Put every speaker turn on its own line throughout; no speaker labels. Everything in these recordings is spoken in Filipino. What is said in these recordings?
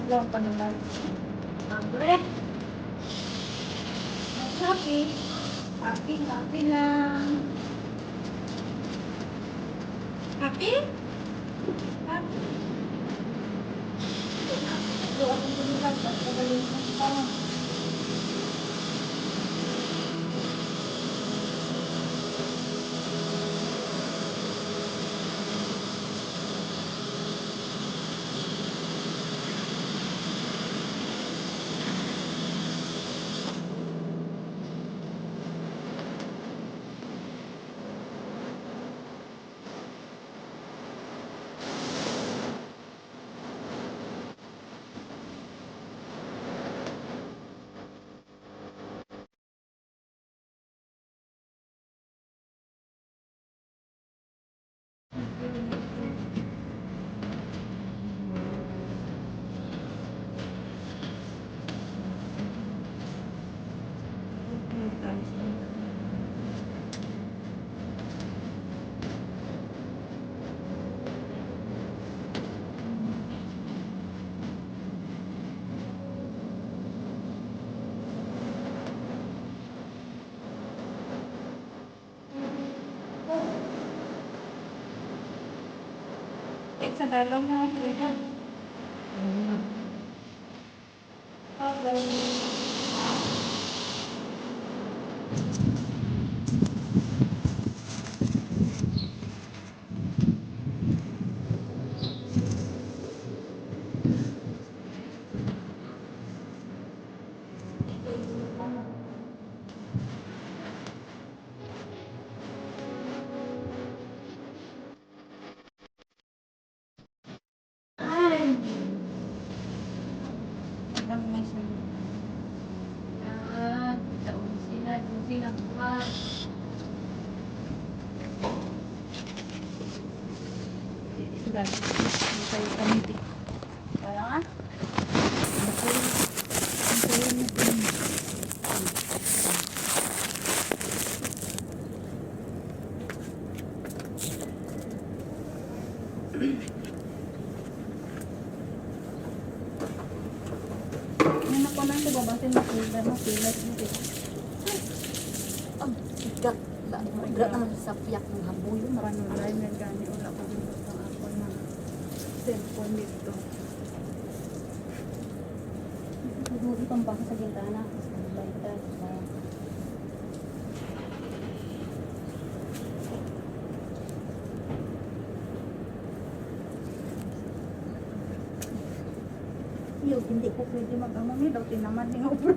Lang pa naman.Bre. Happy. Happy lang. Happy? Happy? Doon ako pumilang. Pagkagaling mo pa. Sa dalong na ako. Okay.
Gra naman sa piyak ng habuyo.
Paano live na gani wala ko dito sa ako na cellphone dito.
Siguro itong baka sa gintana. Lighter.
Yo, hindi ko pwede mag-amang daw tinaman ni Obra.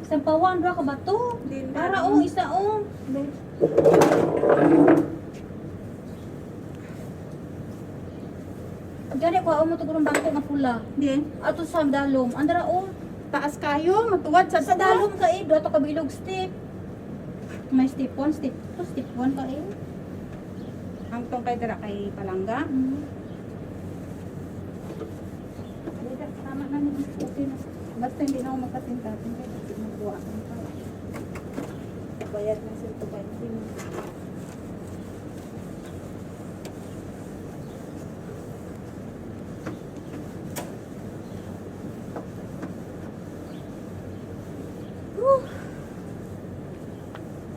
Isang pawan ra ka ba to? Para isa Diyan ko mo to gurong bangko nga pula.
Di.
Ato sa dalom. Andra
Taas kayo, matuwad sa
dalom ka do ato ka bilog step. May step 1, step 2, step 1 ka
Ang tong kay dira kay Palangga. Tama na ni okay na. Basta hindi na ako makatintatin kaya kasi magbuha ako pa. Bayad na sa ito ba?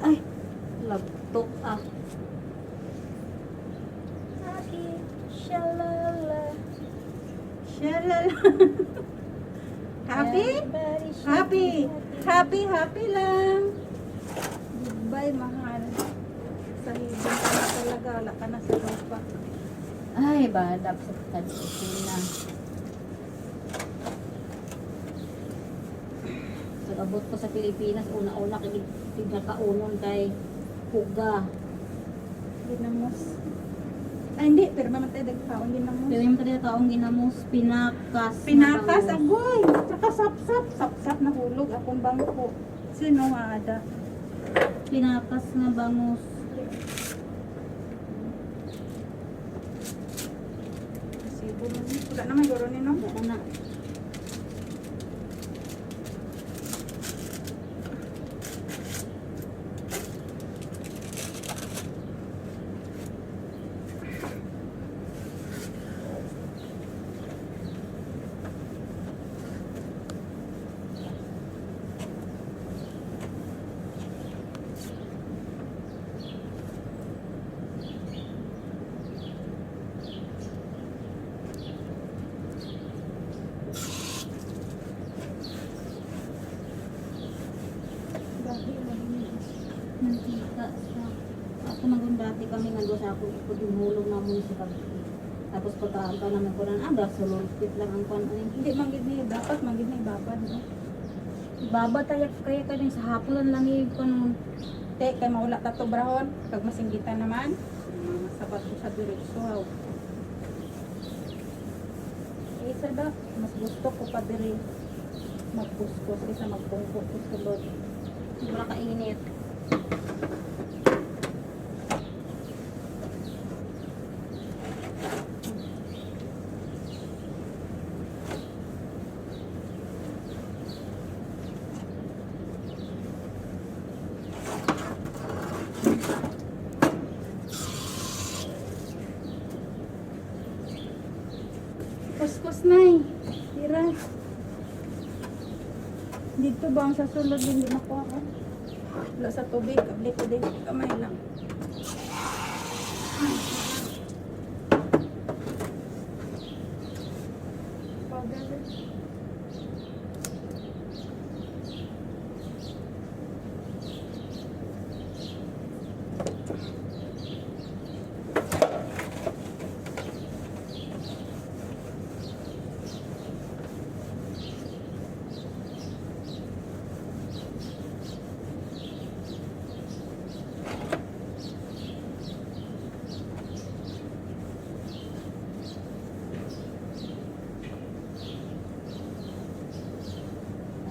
Ay, laptok
Happy, shalala. Shalala. Happy? Happy. Happy lang. Goodbye, mahal. Sa hibang ka na talaga. Wala ka na sa lupa.
Ay, badap sa Pilipinas. So, abot ko sa Pilipinas, una-una pinakaunon kay Puga.
Ginamos. Ay, hindi. Pero mamatay dagkaon din na mo.
Pero yung kada taong ginamos, pinakas. na
Pinakas,
bangus.
agoy. Tsaka sapsap. Sapsap na hulog. Akong bangko. Sino nga ada?
Pinakas nga bangus.
Sibo man. Wala naman guro ni no?
Wala na.
Gabi, mahinig.
Mantika sa... Ako magundati kami nga doon sa ako ikot yung hulog na mo sa gabi. Tapos pagkaan ka naman ko na aga, sululpit lang ang kwan.
Hindi manggid ni dapat manggid ni babad no.
Baba tayo kaya ka din sa hapulan lang yung kwan.
Te kay maula ta to brahon pag masinggitan naman. Masabat ko sa diretso. Isa da mas gusto ko pa diri magpuskos kaysa magpungkot ko sulod.
Wala ka init.
Kuskus nay. Tira. Dito ba ang sa sulod hindi na ko ako. Wala sa tubig, kabli ko din kamay lang. Powder.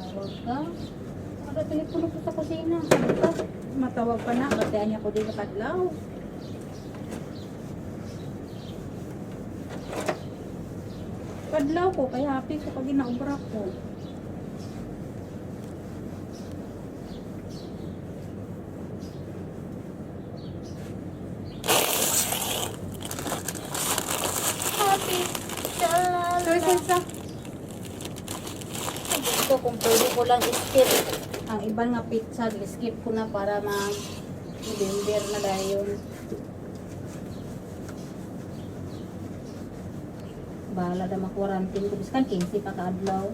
Tawag ka. Ada telepono ko sa kusina. Sabi ka.
Matawag pa na, batayan niya ko din sa kadlaw. Kadlaw ko, kaya happy ko pag ginaubra ko.
Happy.
So, isa.
Ito kung pwede ko lang skip. Ang iba nga pizza, skip ko na para mag-November na dayon. Bahala na makwarantin ko. Biskan 15 pa kaadlaw.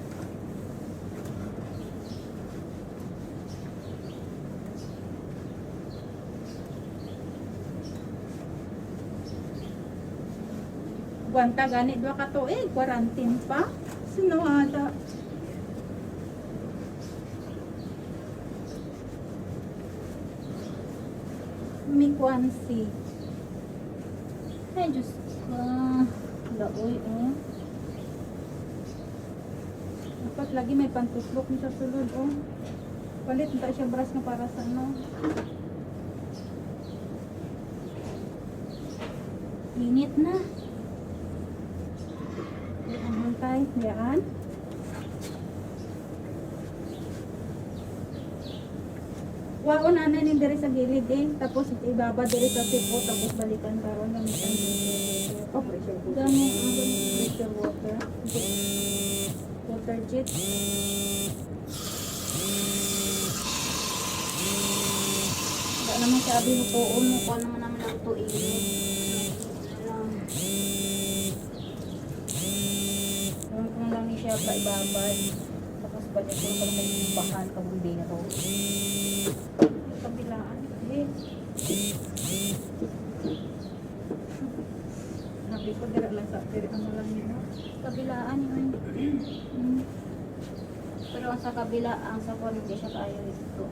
Buwanta gani, 2 ka tuig, quarantine pa. Sino ada? Mikwansi.
Ay, Diyos ko. Laoy, oh.
Dapat lagi may pantuslok ni sa sulod, oh. Palit na siya brush na para sa ano.
Init na.
Ano tayo? Yan. Waon ana ni diri sa gilid eh. Tapos ibaba diri sa tipo tapos balikan karon ng oh, pressure water.
Dami,
Pressure water. Water jet.
Wala naman siya abi lutuon mo. Kuha naman naman ang ito init. Ewan ko na lang ni siya pa ibabad. Tapos balik ko na may bahan kabundi na to.
Kabilaan. Eh. Sabi ko dira lang sa diri ano lang yun.
Kabilaan yun. Pero ang sa kabila, ang sa kuwan, hindi siya kaya dito.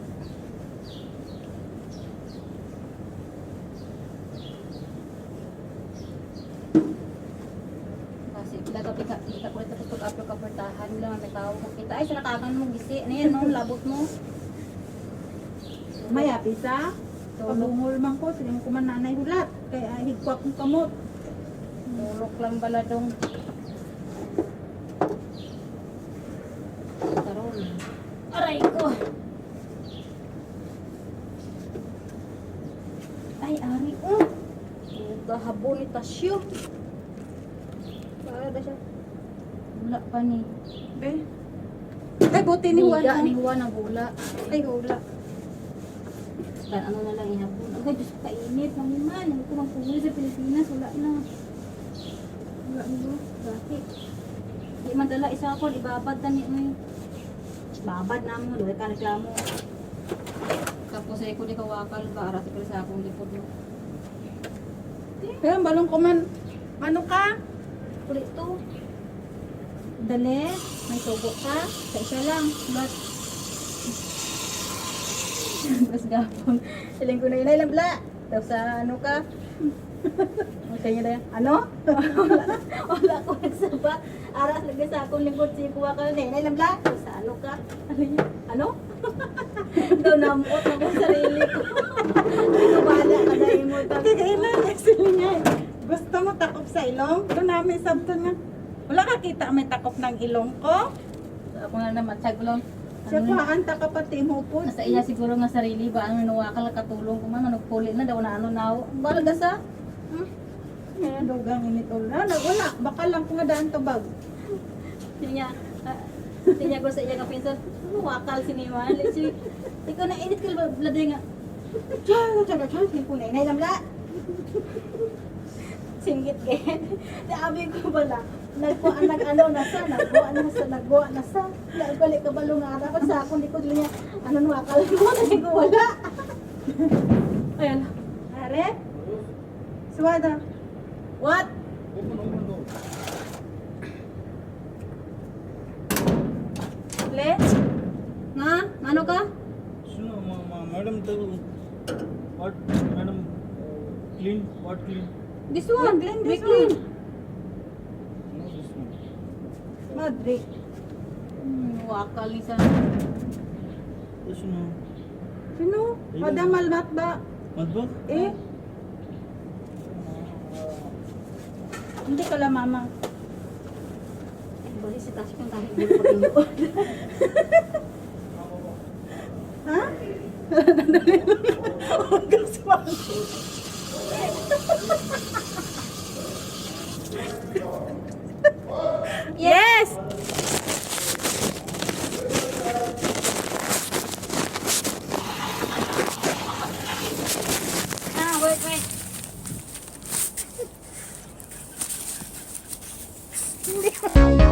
Ika ko ito pag-apro-kaportahan lang may tao ko kita. Ay, sa nakakan mo gisi. Ano yan, no? Labot mo.
Maya, pisa. Pabungol man ko, sige mo kuman nanay hulat. Kaya higwak kong kamot.
Tulok lang baladong. Karon. Aray ko. Ay, ari ko. Gahabon ni Tasyo. Para ba siya? Wala pa ni.
Be. Ay, buti ni Juan.
Higa ni Juan ang gula.
Ay, hula.
Kan ano na lang ihapon. Ang Diyos kainit. Mangiman. Ang kumang puwi sa Pilipinas. Wala na. Wala na. Bakit? Di madala isa ako. Ibabad na niya. Babad na mo. Doon ka reklamo. Tapos ay ko di kawakal. Baarati ka sa akong lipod mo.
Kaya balong ko man. Ano ka?
Kulit to.
Dali. May tubo ka. Sa isa lang. But,
Mas gapon. Siling ko na yun ay labla. Tapos sa ano ka? Okay nyo na yan.
ano?
Wala ko nagsabat. Aras lagi sa akong lingkod si kuha ka na yun ay labla. Tapos sa ano ka? Ano yun? Ano? Daw namuot ako sa sarili ko. Hindi ko bahala ka dahil mo.
Kailangan sila nga. Gusto mo takop sa ilong? Doon namin sabton nga. Wala ka kita may takop ng ilong ko?
Ako na naman, tiyag lang.
Siya kuhaan ta ka pati mo po.
Nasa iya siguro nga sarili ba ano nuwakal katulong ko man nagpuli na daw na ano na balaga sa
Yan, dugang initol na. Wala. Baka lang kung nga daan to bag.
tinya ko sa iya nga pinsan nuwakal siniman si ikaw na edit ko blade nga
Tsaka, hindi ko na inailamla.
singgit kay sabi ko bala nag-ano na sa nagbuwa na sa balik ka balong nga dapat sa akong likod niya ano nuwakal mo na ko wala ayan
Are? Suwada.
what
Le?
nga ano ka
Sino, madam, what, madam, clean, what clean?
this one
Clean,
we
this
clean
No, this one.
Madre.
wakal ni sa
This one.
Sino? Madam Malmat ba?
Madbak?
Eh? Hindi ka lang mama.
bali si Tasyo kung kahit hindi ko pag-inuod
Ha? Nadali lang. Huwag ka sumali. Yes!
wait
Hindi.